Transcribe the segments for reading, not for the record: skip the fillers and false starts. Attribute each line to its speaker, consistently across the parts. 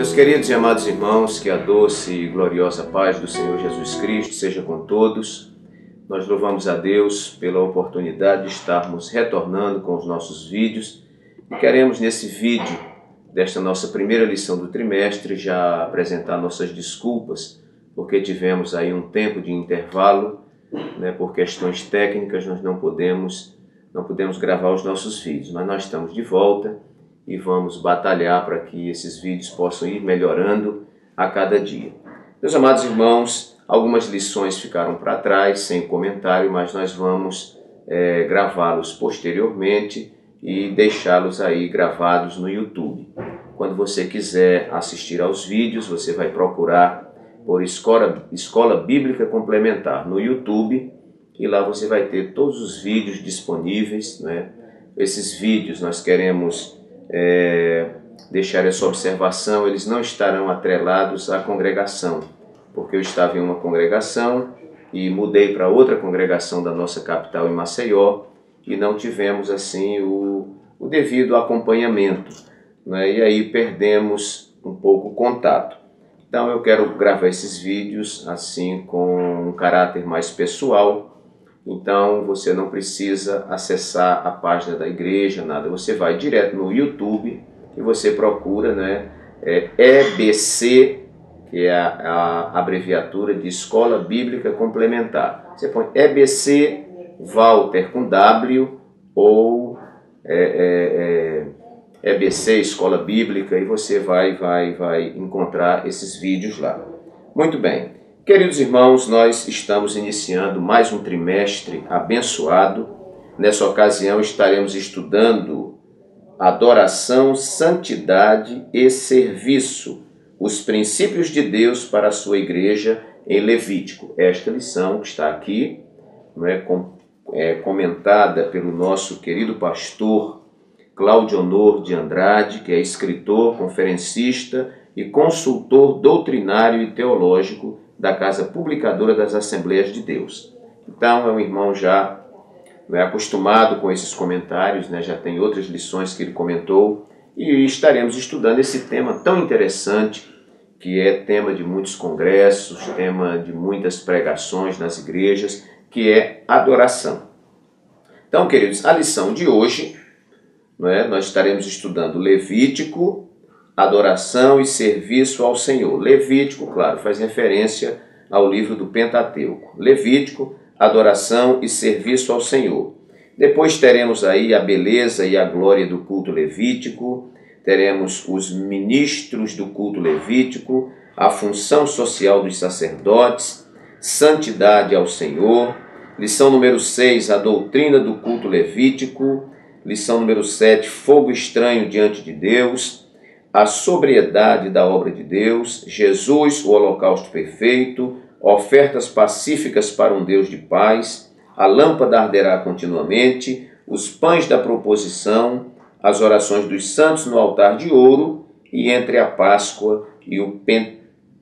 Speaker 1: Meus queridos e amados irmãos, que a doce e gloriosa paz do Senhor Jesus Cristo seja com todos. Nós louvamos a Deus pela oportunidade de estarmos retornando com os nossos vídeos e queremos nesse vídeo desta nossa primeira lição do trimestre já apresentar nossas desculpas, porque tivemos aí um tempo de intervalo, por questões técnicas nós não podemos gravar os nossos vídeos, mas nós estamos de volta e vamos batalhar para que esses vídeos possam ir melhorando a cada dia. Meus amados irmãos, algumas lições ficaram para trás, sem comentário, mas nós vamos gravá-los posteriormente e deixá-los aí gravados no YouTube. Quando você quiser assistir aos vídeos, você vai procurar por Escola Bíblica Complementar no YouTube e lá você vai ter todos os vídeos disponíveis, Esses vídeos nós queremos deixar essa observação, eles não estarão atrelados à congregação, porque eu estava em uma congregação e mudei para outra congregação da nossa capital em Maceió e não tivemos assim o devido acompanhamento, e aí perdemos um pouco o contato. Então eu quero gravar esses vídeos assim com um caráter mais pessoal. Então você não precisa acessar a página da igreja, nada. Você vai direto no YouTube e você procura EBC, que é a abreviatura de Escola Bíblica Complementar. Você põe EBC Walter com W ou EBC Escola Bíblica e você vai encontrar esses vídeos lá. Muito bem. Queridos irmãos, nós estamos iniciando mais um trimestre abençoado. Nessa ocasião estaremos estudando adoração, santidade e serviço, os princípios de Deus para a sua igreja em Levítico. Esta lição que está aqui, comentada pelo nosso querido pastor Claudionor de Andrade, que é escritor, conferencista e consultor doutrinário e teológico da Casa Publicadora das Assembleias de Deus. Então é um irmão já acostumado com esses comentários, já tem outras lições que ele comentou e estaremos estudando esse tema tão interessante, que é tema de muitos congressos, tema de muitas pregações nas igrejas, que é adoração. Então, queridos, a lição de hoje, nós estaremos estudando Levítico, adoração e serviço ao Senhor. Levítico, claro, faz referência ao livro do Pentateuco. Levítico, adoração e serviço ao Senhor. Depois teremos aí a beleza e a glória do culto levítico, teremos os ministros do culto levítico, a função social dos sacerdotes, santidade ao Senhor. Lição número 6, a doutrina do culto levítico. Lição número 7, fogo estranho diante de Deus. A sobriedade da obra de Deus, Jesus, o holocausto perfeito, ofertas pacíficas para um Deus de paz, a lâmpada arderá continuamente, os pães da proposição, as orações dos santos no altar de ouro e entre a Páscoa e o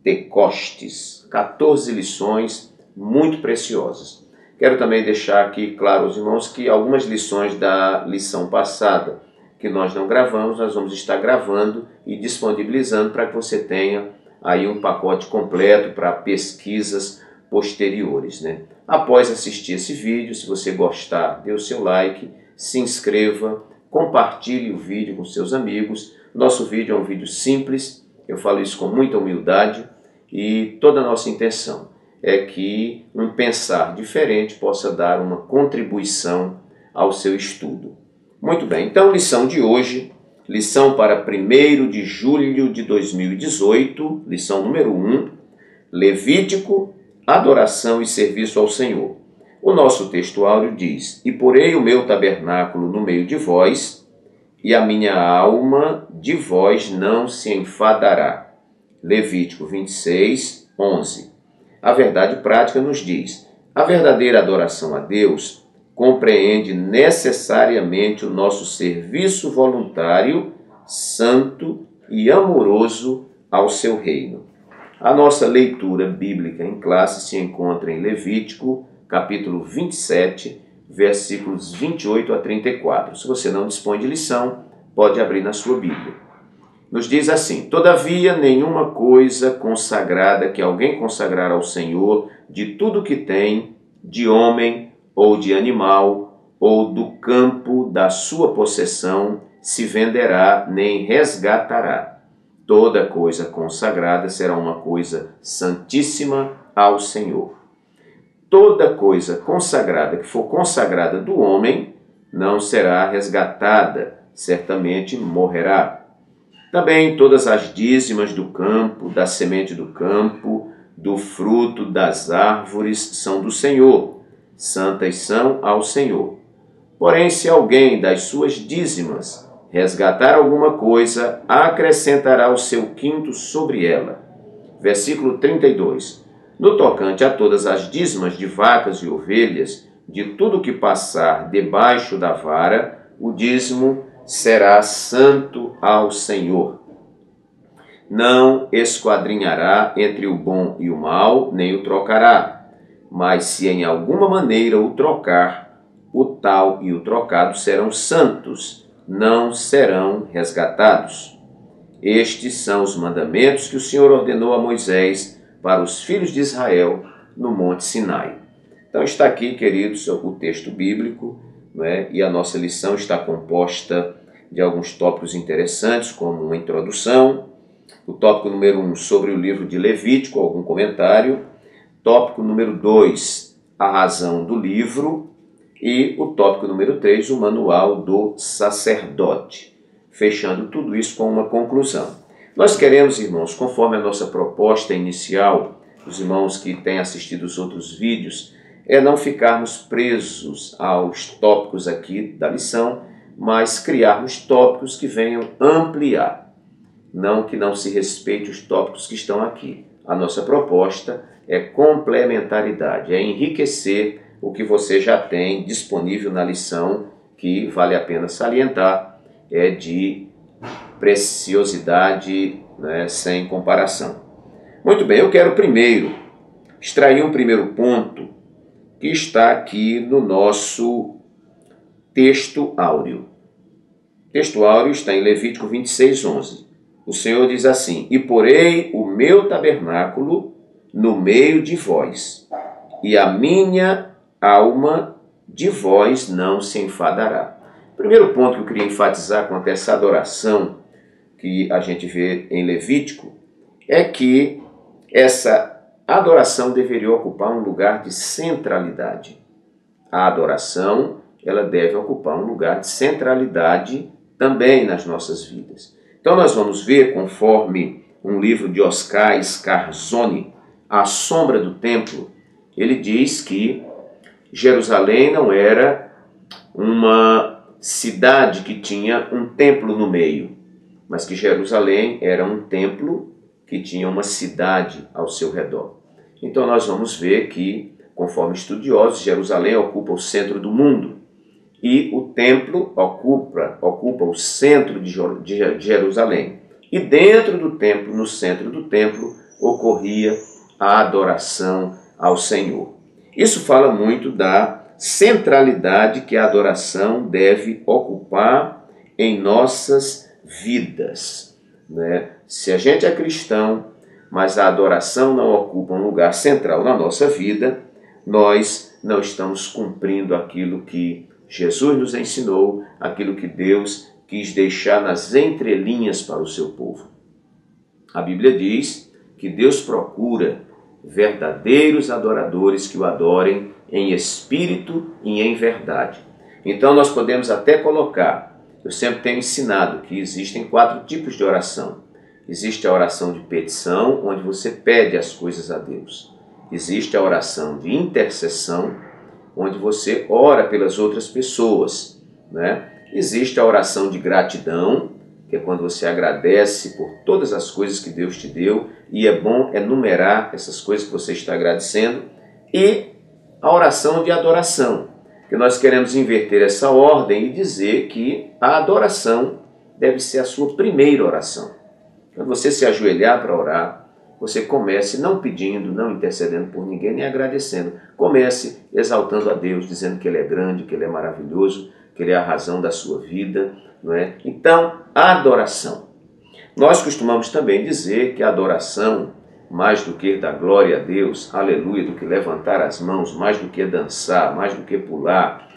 Speaker 1: Pentecostes. 14 lições muito preciosas. Quero também deixar aqui claro aos irmãos que algumas lições da lição passada que nós não gravamos, nós vamos estar gravando e disponibilizando para que você tenha aí um pacote completo para pesquisas posteriores. Após assistir esse vídeo, se você gostar, dê o seu like, se inscreva, compartilhe o vídeo com seus amigos. Nosso vídeo é um vídeo simples, eu falo isso com muita humildade e toda a nossa intenção é que um pensar diferente possa dar uma contribuição ao seu estudo. Muito bem, então lição de hoje, lição para 1º de julho de 2018, lição número 1, Levítico, adoração e serviço ao Senhor. O nosso textuário diz: E porei o meu tabernáculo no meio de vós, e a minha alma de vós não se enfadará. Levítico 26, 11. A verdade prática nos diz: a verdadeira adoração a Deus compreende necessariamente o nosso serviço voluntário, santo e amoroso ao seu reino. A nossa leitura bíblica em classe se encontra em Levítico, capítulo 27, versículos 28 a 34. Se você não dispõe de lição, pode abrir na sua Bíblia. nos diz assim: todavia, nenhuma coisa consagrada que alguém consagrar ao Senhor, de tudo que tem, de homem ou de animal, ou do campo da sua possessão, se venderá nem resgatará. Toda coisa consagrada será uma coisa santíssima ao Senhor. Toda coisa consagrada que for consagrada do homem não será resgatada, certamente morrerá. Também todas as dízimas do campo, da semente do campo, do fruto das árvores são do Senhor, santas são ao Senhor. Porém, se alguém das suas dízimas resgatar alguma coisa, acrescentará o seu quinto sobre ela. Versículo 32. No tocante a todas as dízimas de vacas e ovelhas, de tudo que passar debaixo da vara, o dízimo será santo ao Senhor. Não esquadrinhará entre o bom e o mal, nem o trocará. Mas se em alguma maneira o trocar, o tal e o trocado serão santos, não serão resgatados. Estes são os mandamentos que o Senhor ordenou a Moisés para os filhos de Israel no Monte Sinai. Então está aqui, queridos, o texto bíblico, não é? E a nossa lição está composta de alguns tópicos interessantes, como uma introdução, o tópico número 1 sobre o livro de Levítico, algum comentário, tópico número 2, a razão do livro, e o tópico número 3, o manual do sacerdote, fechando tudo isso com uma conclusão. Nós queremos, irmãos, conforme a nossa proposta inicial, os irmãos que têm assistido os outros vídeos, é não ficarmos presos aos tópicos aqui da lição, mas criarmos tópicos que venham ampliar, não que não se respeite os tópicos que estão aqui. A nossa proposta é complementaridade, é enriquecer o que você já tem disponível na lição, que vale a pena salientar, é de preciosidade, né, sem comparação. Muito bem, eu quero primeiro extrair um primeiro ponto que está aqui no nosso texto áureo. O texto áureo está em Levítico 26:11. O Senhor diz assim: e porei o meu tabernáculo no meio de vós, e a minha alma de vós não se enfadará. O primeiro ponto que eu queria enfatizar quanto a essa adoração que a gente vê em Levítico é que essa adoração deveria ocupar um lugar de centralidade. A adoração, ela deve ocupar um lugar de centralidade também nas nossas vidas. Então nós vamos ver, conforme um livro de Oscar Scarzoni, A Sombra do Templo, ele diz que Jerusalém não era uma cidade que tinha um templo no meio, mas que Jerusalém era um templo que tinha uma cidade ao seu redor. Então nós vamos ver que, conforme estudiosos, Jerusalém ocupa o centro do mundo e o templo ocupa o centro de Jerusalém. E dentro do templo, no centro do templo, ocorria a adoração ao Senhor. Isso fala muito da centralidade que a adoração deve ocupar em nossas vidas, né? Se a gente é cristão, mas a adoração não ocupa um lugar central na nossa vida, nós não estamos cumprindo aquilo que Jesus nos ensinou, aquilo que Deus quis deixar nas entrelinhas para o seu povo. A Bíblia diz que Deus procura verdadeiros adoradores que o adorem em espírito e em verdade. Então nós podemos até colocar, eu sempre tenho ensinado que existem 4 tipos de oração. Existe a oração de petição, onde você pede as coisas a Deus. Existe a oração de intercessão, onde você ora pelas outras pessoas, né? Existe a oração de gratidão, que é quando você agradece por todas as coisas que Deus te deu, e é bom enumerar essas coisas que você está agradecendo. E a oração de adoração, que nós queremos inverter essa ordem e dizer que a adoração deve ser a sua primeira oração. Quando você se ajoelhar para orar, você comece não pedindo, não intercedendo por ninguém, nem agradecendo. Comece exaltando a Deus, dizendo que Ele é grande, que Ele é maravilhoso, que Ele é a razão da sua vida, não é? Então, a adoração. Nós costumamos também dizer que a adoração, mais do que dar glória a Deus, aleluia, do que levantar as mãos, mais do que dançar, mais do que pular,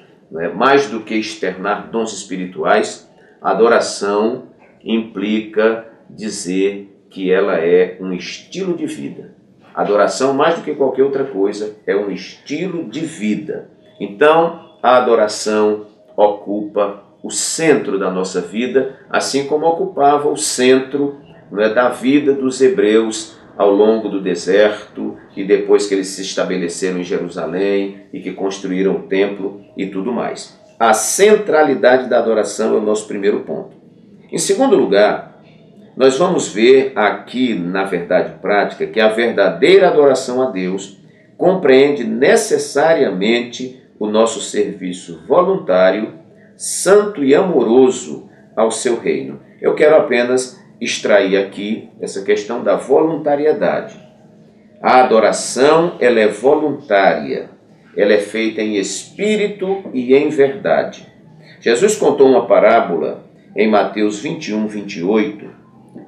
Speaker 1: mais do que externar dons espirituais, a adoração implica dizer que ela é um estilo de vida. A adoração, mais do que qualquer outra coisa, é um estilo de vida. Então, a adoração ocupa o centro da nossa vida, assim como ocupava o centro da vida dos hebreus ao longo do deserto e depois que eles se estabeleceram em Jerusalém e que construíram o templo e tudo mais. A centralidade da adoração é o nosso primeiro ponto. Em segundo lugar, nós vamos ver aqui na verdade prática que a verdadeira adoração a Deus compreende necessariamente o nosso serviço voluntário, santo e amoroso ao seu reino. Eu quero apenas extrair aqui essa questão da voluntariedade. A adoração, ela é voluntária, ela é feita em espírito e em verdade. Jesus contou uma parábola em Mateus 21, 28,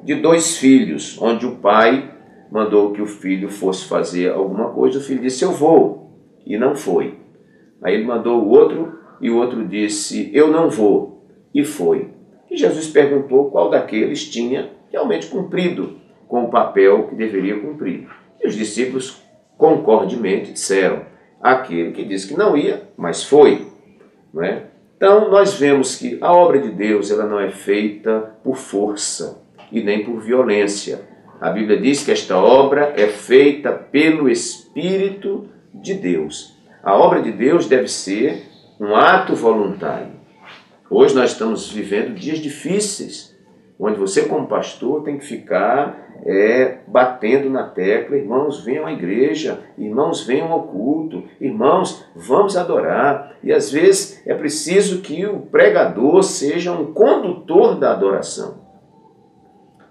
Speaker 1: de dois filhos, onde o pai mandou que o filho fosse fazer alguma coisa, o filho disse, eu vou, e não foi. Aí ele mandou o outro, e o outro disse, eu não vou, e foi. E Jesus perguntou qual daqueles tinha realmente cumprido com o papel que deveria cumprir. E os discípulos concordemente disseram, aquele que disse que não ia, mas foi. Não é? Então nós vemos que a obra de Deus ela não é feita por força e nem por violência. A Bíblia diz que esta obra é feita pelo Espírito de Deus. A obra de Deus deve ser um ato voluntário. Hoje nós estamos vivendo dias difíceis, onde você como pastor tem que ficar batendo na tecla, irmãos, venham à igreja, irmãos, venham ao culto, irmãos, vamos adorar. E às vezes é preciso que o pregador seja um condutor da adoração,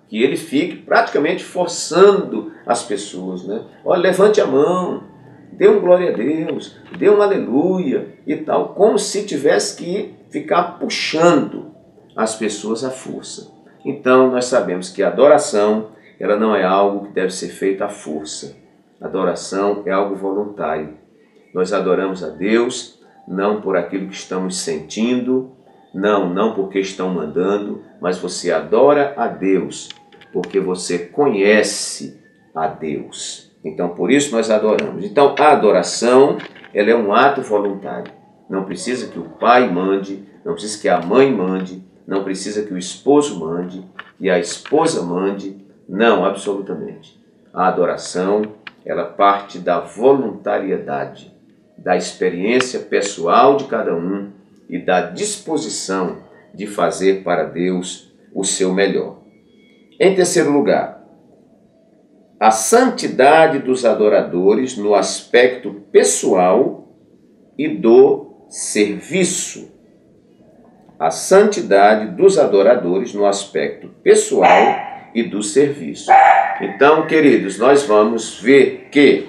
Speaker 1: que ele fique praticamente forçando as pessoas, né? Olha, levante a mão, dê um glória a Deus, dê um aleluia e tal, como se tivesse que ficar puxando as pessoas à força. Então nós sabemos que a adoração ela não é algo que deve ser feito à força. A adoração é algo voluntário. Nós adoramos a Deus não por aquilo que estamos sentindo, não porque estão mandando, mas você adora a Deus porque você conhece a Deus. Então, por isso nós adoramos. Então, a adoração, ela é um ato voluntário. Não precisa que o pai mande, não precisa que a mãe mande, não precisa que o esposo mande e a esposa mande. Não, absolutamente. A adoração, ela parte da voluntariedade, da experiência pessoal de cada um e da disposição de fazer para Deus o seu melhor. Em terceiro lugar, a santidade dos adoradores no aspecto pessoal e do serviço. A santidade dos adoradores no aspecto pessoal e do serviço. Então, queridos, nós vamos ver que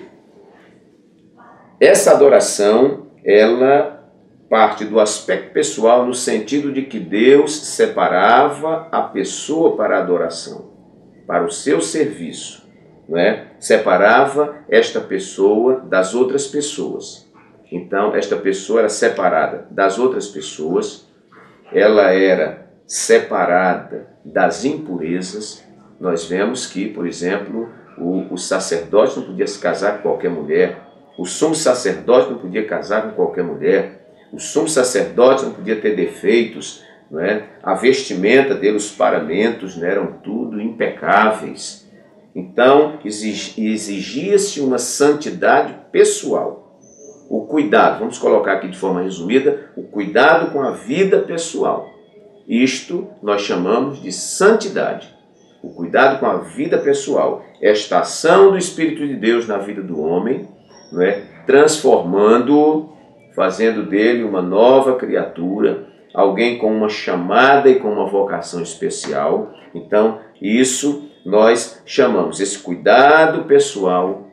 Speaker 1: essa adoração, ela parte do aspecto pessoal no sentido de que Deus separava a pessoa para a adoração, para o seu serviço. Não é? Separava esta pessoa das outras pessoas. Então, esta pessoa era separada das outras pessoas, ela era separada das impurezas. Nós vemos que, por exemplo, o sacerdote não podia se casar com qualquer mulher, o sumo sacerdote não podia casar com qualquer mulher, o sumo sacerdote não podia ter defeitos, não é? A vestimenta dele, os paramentos, não eram tudo impecáveis. Então, exigia-se uma santidade pessoal. O cuidado, vamos colocar aqui de forma resumida, o cuidado com a vida pessoal. Isto nós chamamos de santidade. O cuidado com a vida pessoal. Esta ação do Espírito de Deus na vida do homem, não é? Transformando-o, fazendo dele uma nova criatura, alguém com uma chamada e com uma vocação especial. Então, isso nós chamamos, esse cuidado pessoal,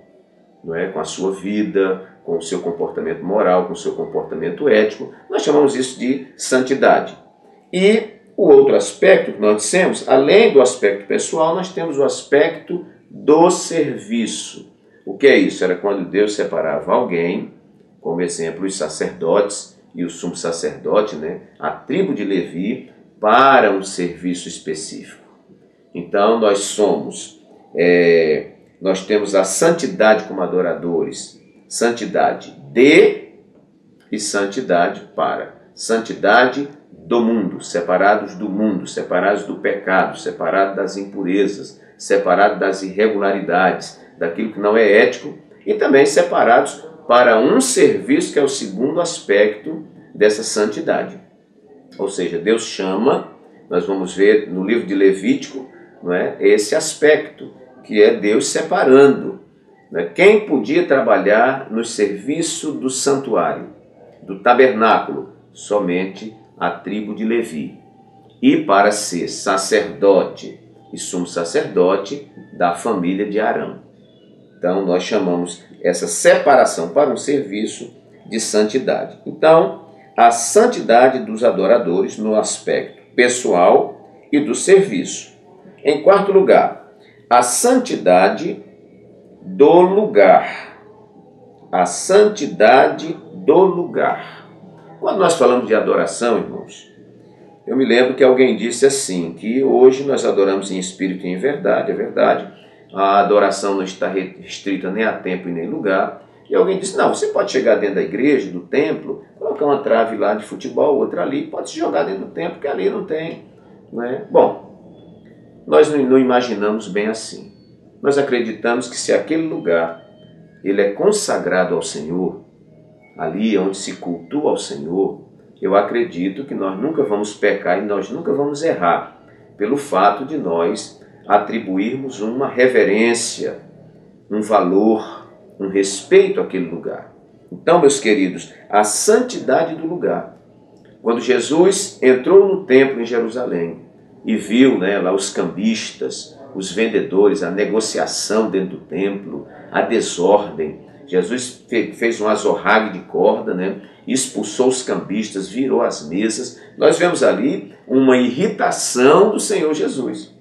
Speaker 1: não é? Com a sua vida, com o seu comportamento moral, com o seu comportamento ético, nós chamamos isso de santidade. E o outro aspecto que nós dissemos, além do aspecto pessoal, nós temos o aspecto do serviço. O que é isso? Era quando Deus separava alguém, como exemplo, os sacerdotes e o sumo sacerdote, né? A tribo de Levi, para um serviço específico. Então, nós temos a santidade como adoradores, santidade de e santidade para. Santidade do mundo, separados do pecado, separados das impurezas, separados das irregularidades, daquilo que não é ético, e também separados para um serviço que é o segundo aspecto dessa santidade. Ou seja, Deus chama, nós vamos ver no livro de Levítico, não é, esse aspecto, que é Deus separando. Não é? Quem podia trabalhar no serviço do santuário, do tabernáculo? Somente a tribo de Levi. E para ser sacerdote e sumo sacerdote da família de Arão. Então, nós chamamos essa separação para um serviço de santidade. Então, a santidade dos adoradores no aspecto pessoal e do serviço. Em quarto lugar, a santidade do lugar. A santidade do lugar. Quando nós falamos de adoração, irmãos, eu me lembro que alguém disse assim, que hoje nós adoramos em espírito e em verdade, é verdade. A adoração não está restrita nem a tempo e nem lugar. E alguém disse, não, você pode chegar dentro da igreja, do templo, colocar uma trave lá de futebol, outra ali, pode se jogar dentro do templo, que ali não tem. Não é? Bom, nós não imaginamos bem assim. Nós acreditamos que se aquele lugar ele é consagrado ao Senhor, ali onde se cultua ao Senhor, eu acredito que nós nunca vamos pecar e nós nunca vamos errar, pelo fato de nós atribuirmos uma reverência, um valor, um respeito àquele lugar. Então, meus queridos, a santidade do lugar. Quando Jesus entrou no templo em Jerusalém e viu, né, lá os cambistas, os vendedores, a negociação dentro do templo, a desordem, Jesus fez um azorrague de corda, né, expulsou os cambistas, virou as mesas. Nós vemos ali uma irritação do Senhor Jesus.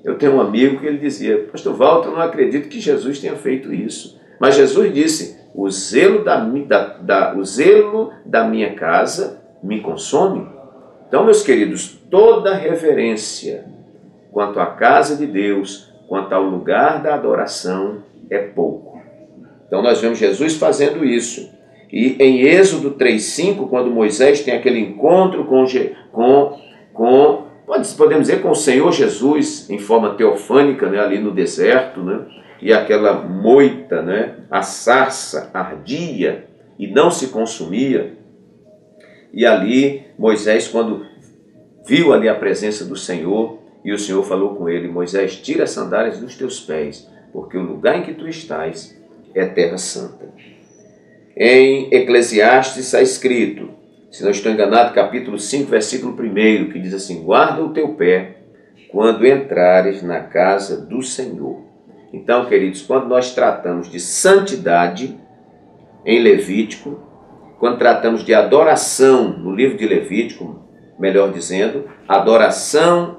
Speaker 1: Eu tenho um amigo que ele dizia, pastor Walter, eu não acredito que Jesus tenha feito isso. Mas Jesus disse, o zelo da minha casa me consome. Então, meus queridos, toda reverência quanto à casa de Deus, quanto ao lugar da adoração, é pouco. Então, nós vemos Jesus fazendo isso. E em Êxodo 3:5, quando Moisés tem aquele encontro podemos dizer, com o Senhor Jesus, em forma teofânica, né, ali no deserto, né, e aquela moita, né, a sarça ardia e não se consumia. E ali, Moisés, quando viu ali a presença do Senhor, e o Senhor falou com ele, Moisés, tira as sandálias dos teus pés, porque o lugar em que tu estás é terra santa. Em Eclesiastes está escrito, se não estou enganado, capítulo 5, versículo 1, que diz assim, guarda o teu pé quando entrares na casa do Senhor. Então, queridos, quando nós tratamos de santidade em Levítico, quando tratamos de adoração no livro de Levítico, melhor dizendo, adoração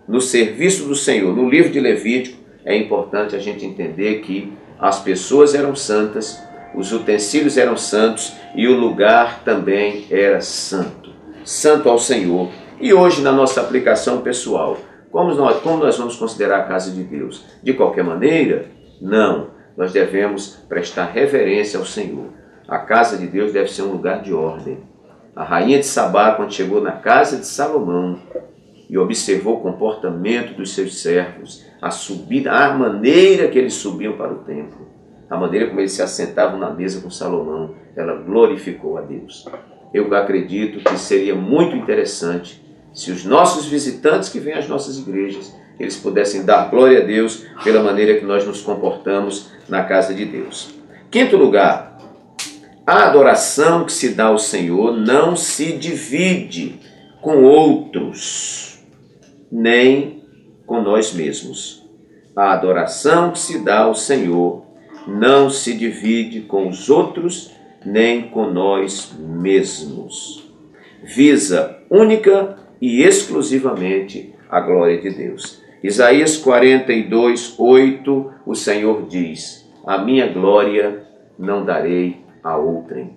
Speaker 1: no serviço do Senhor, no livro de Levítico, é importante a gente entender que as pessoas eram santas, os utensílios eram santos e o lugar também era santo. Santo ao Senhor. E hoje, na nossa aplicação pessoal, como nós vamos considerar a casa de Deus? De qualquer maneira? Não. Nós devemos prestar reverência ao Senhor. A casa de Deus deve ser um lugar de ordem. A rainha de Sabá, quando chegou na casa de Salomão e observou o comportamento dos seus servos, a subida, a maneira que eles subiam para o templo, a maneira como eles se assentavam na mesa com Salomão, ela glorificou a Deus. Eu acredito que seria muito interessante se os nossos visitantes que vêm às nossas igrejas, eles pudessem dar glória a Deus pela maneira que nós nos comportamos na casa de Deus. Quinto lugar, a adoração que se dá ao Senhor não se divide com outros, nem com nós mesmos. A adoração que se dá ao Senhor não se divide com os outros, nem com nós mesmos. Visa única e exclusivamente a glória de Deus. Isaías 42:8, o Senhor diz: a minha glória não darei a outrem.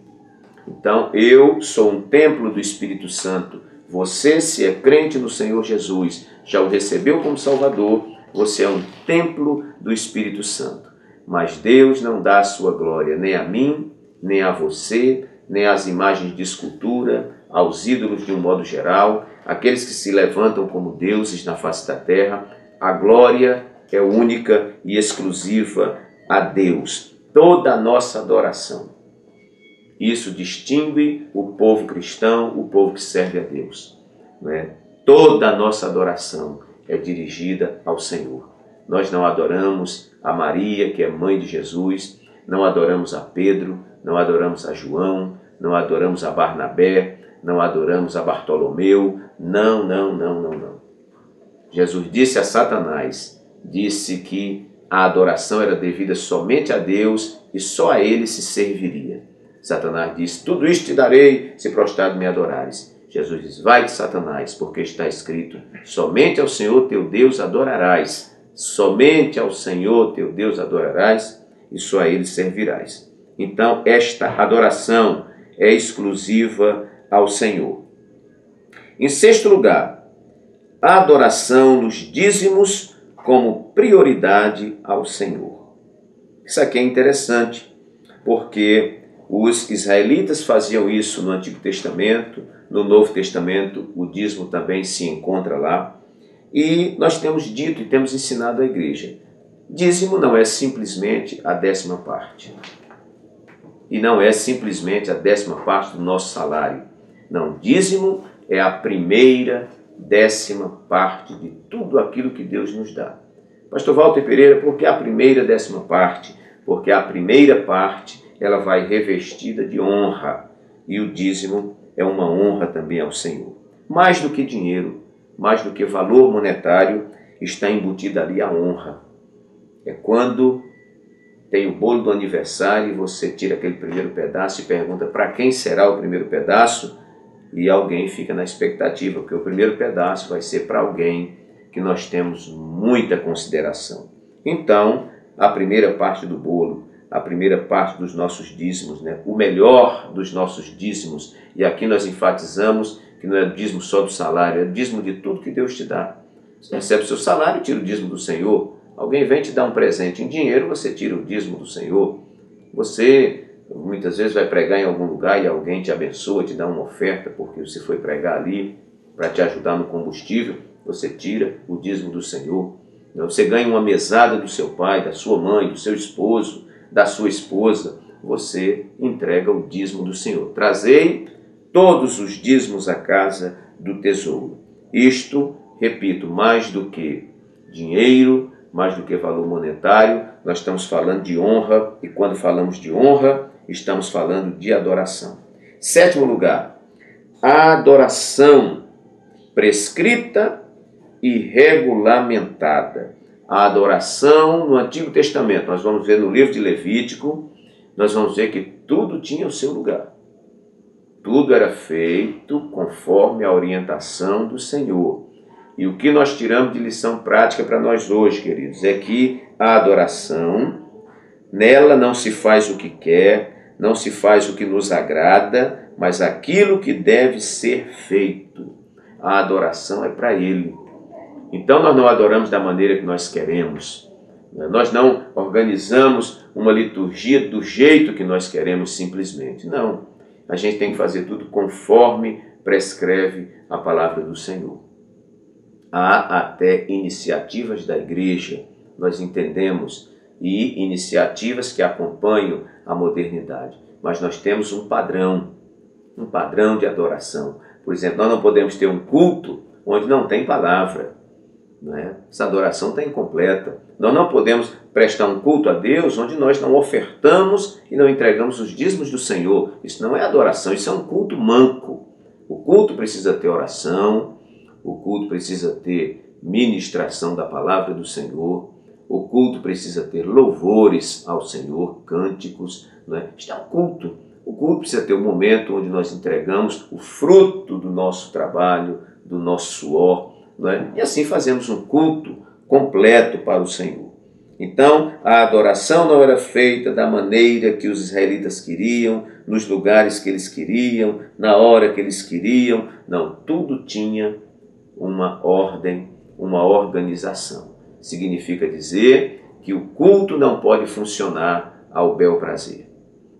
Speaker 1: Então, eu sou um templo do Espírito Santo. Você, se é crente no Senhor Jesus, já o recebeu como Salvador, você é um templo do Espírito Santo. Mas Deus não dá a sua glória nem a mim, nem a você, nem às imagens de escultura, aos ídolos de um modo geral, aqueles que se levantam como deuses na face da terra. A glória é única e exclusiva a Deus. Toda a nossa adoração. Isso distingue o povo cristão, o povo que serve a Deus. Não é? Toda a nossa adoração é dirigida ao Senhor. Nós não adoramos a Maria, que é mãe de Jesus, não adoramos a Pedro, não adoramos a João, não adoramos a Barnabé, não adoramos a Bartolomeu. Não. Jesus disse a Satanás, disse que a adoração era devida somente a Deus e só a Ele se serviria. Satanás disse: tudo isto te darei se prostrado me adorares. Jesus diz: vai-te, Satanás, porque está escrito: somente ao Senhor teu Deus adorarás, somente ao Senhor teu Deus adorarás e só a Ele servirás. Então, esta adoração é exclusiva ao Senhor. Em sexto lugar, a adoração nos dízimos como prioridade ao Senhor. Isso aqui é interessante, porque os israelitas faziam isso no Antigo Testamento, no Novo Testamento o dízimo também se encontra lá. E nós temos dito e temos ensinado à igreja, dízimo não é simplesmente a 10ª parte. E não é simplesmente a 10ª parte do nosso salário. Não, dízimo é a primeira 10ª parte de tudo aquilo que Deus nos dá. Pastor Walter Pereira, por que a primeira 10ª parte? Porque a primeira parte ela vai revestida de honra, e o dízimo é uma honra também ao Senhor. Mais do que dinheiro, mais do que valor monetário, está embutida ali a honra. É quando tem o bolo do aniversário e você tira aquele primeiro pedaço e pergunta para quem será o primeiro pedaço, e alguém fica na expectativa, porque o primeiro pedaço vai ser para alguém que nós temos muita consideração. Então, a primeira parte do bolo, a primeira parte dos nossos dízimos, né? O melhor dos nossos dízimos, e aqui nós enfatizamos que não é o dízimo só do salário, é o dízimo de tudo que Deus te dá. Você recebe o seu salário e tira o dízimo do Senhor. Alguém vem te dar um presente em dinheiro, você tira o dízimo do Senhor. Você muitas vezes vai pregar em algum lugar e alguém te abençoa, te dá uma oferta porque você foi pregar ali para te ajudar no combustível, você tira o dízimo do Senhor. Você ganha uma mesada do seu pai, da sua mãe, do seu esposo, da sua esposa, você entrega o dízimo do Senhor. Trazei todos os dízimos à casa do tesouro. Isto, repito, mais do que dinheiro, mais do que valor monetário, nós estamos falando de honra, e quando falamos de honra, estamos falando de adoração. Sétimo lugar, a adoração prescrita e regulamentada. A adoração no Antigo Testamento, nós vamos ver no livro de Levítico, nós vamos ver que tudo tinha o seu lugar. Tudo era feito conforme a orientação do Senhor. E o que nós tiramos de lição prática para nós hoje, queridos, é que a adoração, nela não se faz o que quer, não se faz o que nos agrada, mas aquilo que deve ser feito. A adoração é para Ele. Então nós não adoramos da maneira que nós queremos. Nós não organizamos uma liturgia do jeito que nós queremos simplesmente. Não. A gente tem que fazer tudo conforme prescreve a palavra do Senhor. Há até iniciativas da igreja, nós entendemos, e iniciativas que acompanham a modernidade. Mas nós temos um padrão de adoração. Por exemplo, nós não podemos ter um culto onde não tem palavra. Essa adoração está incompleta. Nós não podemos prestar um culto a Deus onde nós não ofertamos e não entregamos os dízimos do Senhor. Isso não é adoração, isso é um culto manco. O culto precisa ter oração, o culto precisa ter ministração da palavra do Senhor, o culto precisa ter louvores ao Senhor, cânticos. Isto é um culto. O culto precisa ter um momento onde nós entregamos o fruto do nosso trabalho, do nosso suor, não é? E assim fazemos um culto completo para o Senhor. Então, a adoração não era feita da maneira que os israelitas queriam, nos lugares que eles queriam, na hora que eles queriam. Não, tudo tinha uma ordem, uma organização. Significa dizer que o culto não pode funcionar ao bel prazer,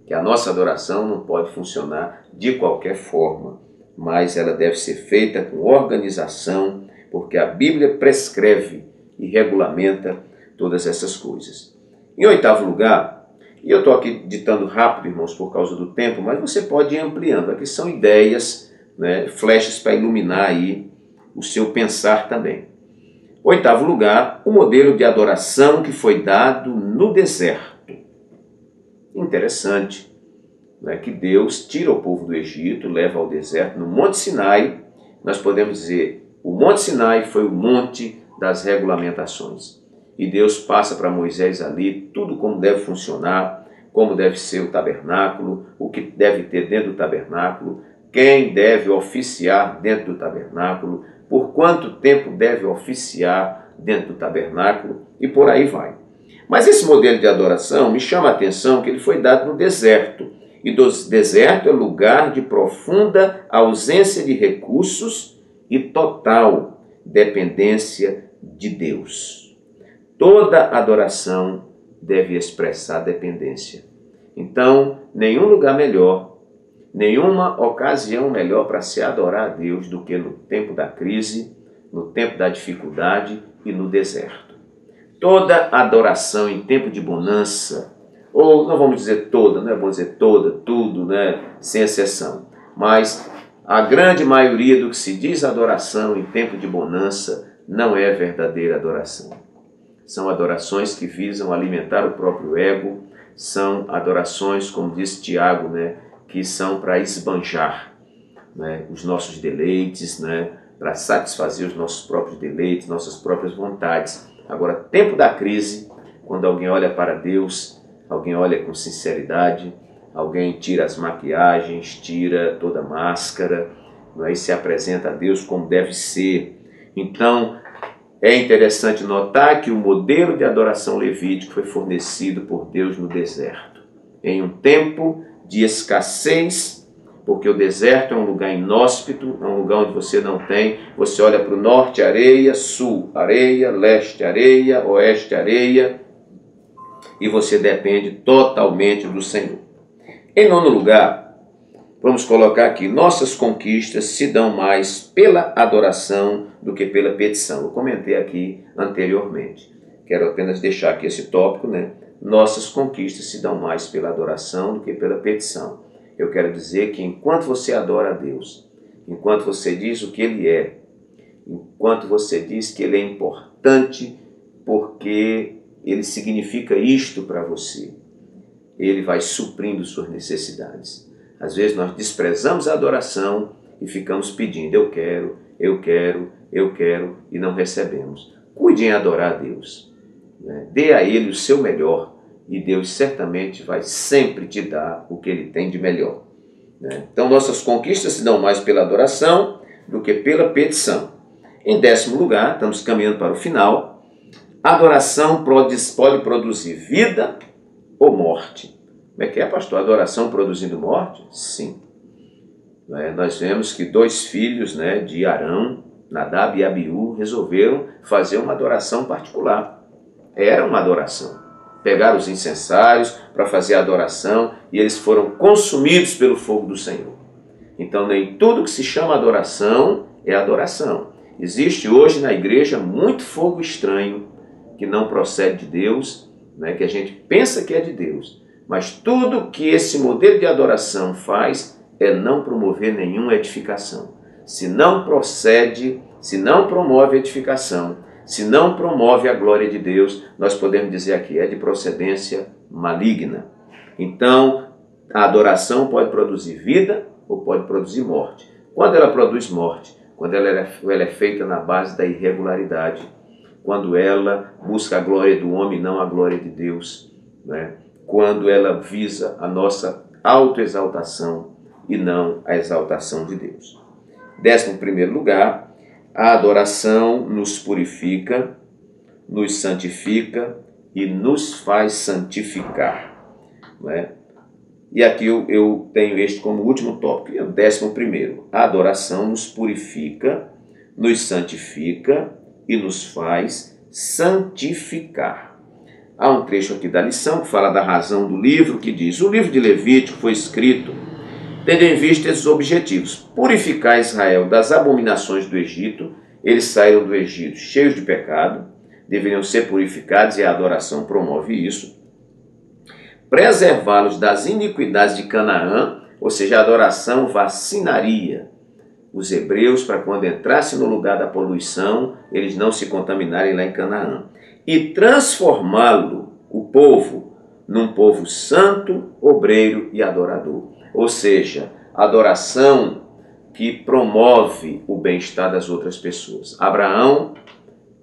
Speaker 1: que a nossa adoração não pode funcionar de qualquer forma, mas ela deve ser feita com organização, porque a Bíblia prescreve e regulamenta todas essas coisas. Em oitavo lugar, e eu estou aqui ditando rápido, irmãos, por causa do tempo, mas você pode ir ampliando. Aqui são ideias, né, flechas para iluminar aí o seu pensar também. Oitavo lugar, o modelo de adoração que foi dado no deserto. Interessante, né, que Deus tira o povo do Egito, leva ao deserto, no Monte Sinai. Nós podemos dizer, o Monte Sinai foi o monte das regulamentações. E Deus passa para Moisés ali tudo como deve funcionar, como deve ser o tabernáculo, o que deve ter dentro do tabernáculo, quem deve oficiar dentro do tabernáculo, por quanto tempo deve oficiar dentro do tabernáculo e por aí vai. Mas esse modelo de adoração me chama a atenção que ele foi dado no deserto. E do deserto é lugar de profunda ausência de recursos e total dependência de Deus. Toda adoração deve expressar dependência. Então, nenhum lugar melhor, nenhuma ocasião melhor para se adorar a Deus do que no tempo da crise, no tempo da dificuldade e no deserto. Toda adoração em tempo de bonança, ou não vamos dizer toda, não é bom dizer toda, tudo, né, sem exceção, mas a grande maioria do que se diz adoração em tempo de bonança não é verdadeira adoração. São adorações que visam alimentar o próprio ego, são adorações, como diz Tiago, né, que são para esbanjar, né, os nossos deleites, né, para satisfazer os nossos próprios deleites, nossas próprias vontades. Agora, tempo da crise, quando alguém olha para Deus, alguém olha com sinceridade, alguém tira as maquiagens, tira toda a máscara, né, e se apresenta a Deus como deve ser. Então, é interessante notar que o modelo de adoração levítico foi fornecido por Deus no deserto, em um tempo de escassez, porque o deserto é um lugar inóspito, é um lugar onde você não tem, você olha para o norte, areia, sul, areia, leste, areia, oeste, areia, e você depende totalmente do Senhor. Em nono lugar, vamos colocar aqui, nossas conquistas se dão mais pela adoração do que pela petição. Eu comentei aqui anteriormente. Quero apenas deixar aqui esse tópico, né? Nossas conquistas se dão mais pela adoração do que pela petição. Eu quero dizer que enquanto você adora a Deus, enquanto você diz o que Ele é, enquanto você diz que Ele é importante porque Ele significa isto para você, Ele vai suprindo suas necessidades. Às vezes nós desprezamos a adoração e ficamos pedindo, eu quero, eu quero, eu quero, e não recebemos. Cuide em adorar a Deus, né? Dê a Ele o seu melhor, e Deus certamente vai sempre te dar o que Ele tem de melhor, né? Então nossas conquistas se dão mais pela adoração do que pela petição. Em décimo lugar, estamos caminhando para o final, a adoração pode produzir vida ou morte. Como é que é, pastor? Adoração produzindo morte? Sim. Nós vemos que dois filhos, né, de Arão, Nadab e Abiú, resolveram fazer uma adoração particular. Era uma adoração. Pegaram os incensários para fazer a adoração e eles foram consumidos pelo fogo do Senhor. Então nem tudo que se chama adoração é adoração. Existe hoje na igreja muito fogo estranho que não procede de Deus, né, que a gente pensa que é de Deus. Mas tudo que esse modelo de adoração faz é não promover nenhuma edificação. Se não procede, se não promove edificação, se não promove a glória de Deus, nós podemos dizer aqui, é de procedência maligna. Então, a adoração pode produzir vida ou pode produzir morte. Quando ela produz morte, quando ela é feita na base da irregularidade, quando ela busca a glória do homem, não a glória de Deus, né? Quando ela visa a nossa autoexaltação e não a exaltação de Deus. 11º lugar, A adoração nos purifica, nos santifica e nos faz santificar. Não é? E aqui eu tenho este como último tópico, é o 11º. A adoração nos purifica, nos santifica e nos faz santificar. Há um trecho aqui da lição que fala da razão do livro, que diz: o livro de Levítico foi escrito tendo em vista esses objetivos: purificar Israel das abominações do Egito. Eles saíram do Egito cheios de pecado, deveriam ser purificados e a adoração promove isso. Preservá-los das iniquidades de Canaã, ou seja, a adoração vacinaria os hebreus para quando entrassem no lugar da poluição, eles não se contaminarem lá em Canaã. E transformá-lo, o povo, num povo santo, obreiro e adorador. Ou seja, adoração que promove o bem-estar das outras pessoas. Abraão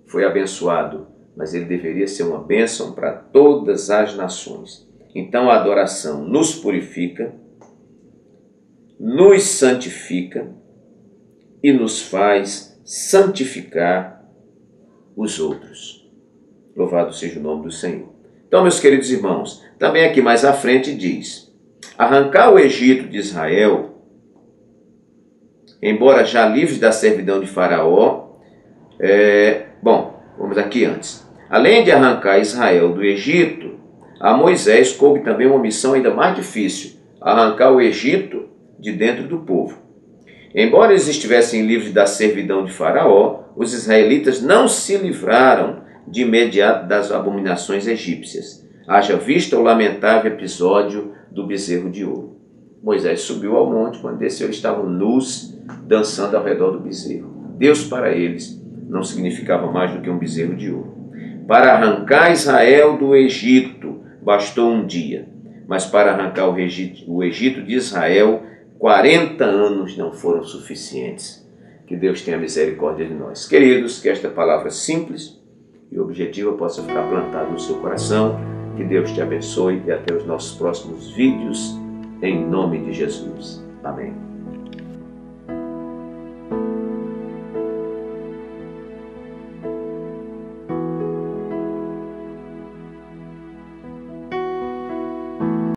Speaker 1: foi abençoado, mas ele deveria ser uma bênção para todas as nações. Então a adoração nos purifica, nos santifica e nos faz santificar os outros. Louvado seja o nome do Senhor. Então, meus queridos irmãos, também aqui mais à frente diz: arrancar o Egito de Israel, embora já livres da servidão de Faraó. Vamos aqui antes. Além de arrancar Israel do Egito, a Moisés coube também uma missão ainda mais difícil: arrancar o Egito de dentro do povo. Embora eles estivessem livres da servidão de Faraó, os israelitas não se livraram de imediato das abominações egípcias. Haja vista o lamentável episódio do bezerro de ouro. Moisés subiu ao monte, quando desceu eles estavam nus, dançando ao redor do bezerro. Deus para eles não significava mais do que um bezerro de ouro. Para arrancar Israel do Egito, bastou um dia, mas para arrancar o Egito de Israel, 40 anos não foram suficientes. Que Deus tenha misericórdia de nós. Queridos, que esta palavra simples e objetiva possa ficar plantada no seu coração. Que Deus te abençoe e até os nossos próximos vídeos, em nome de Jesus. Amém.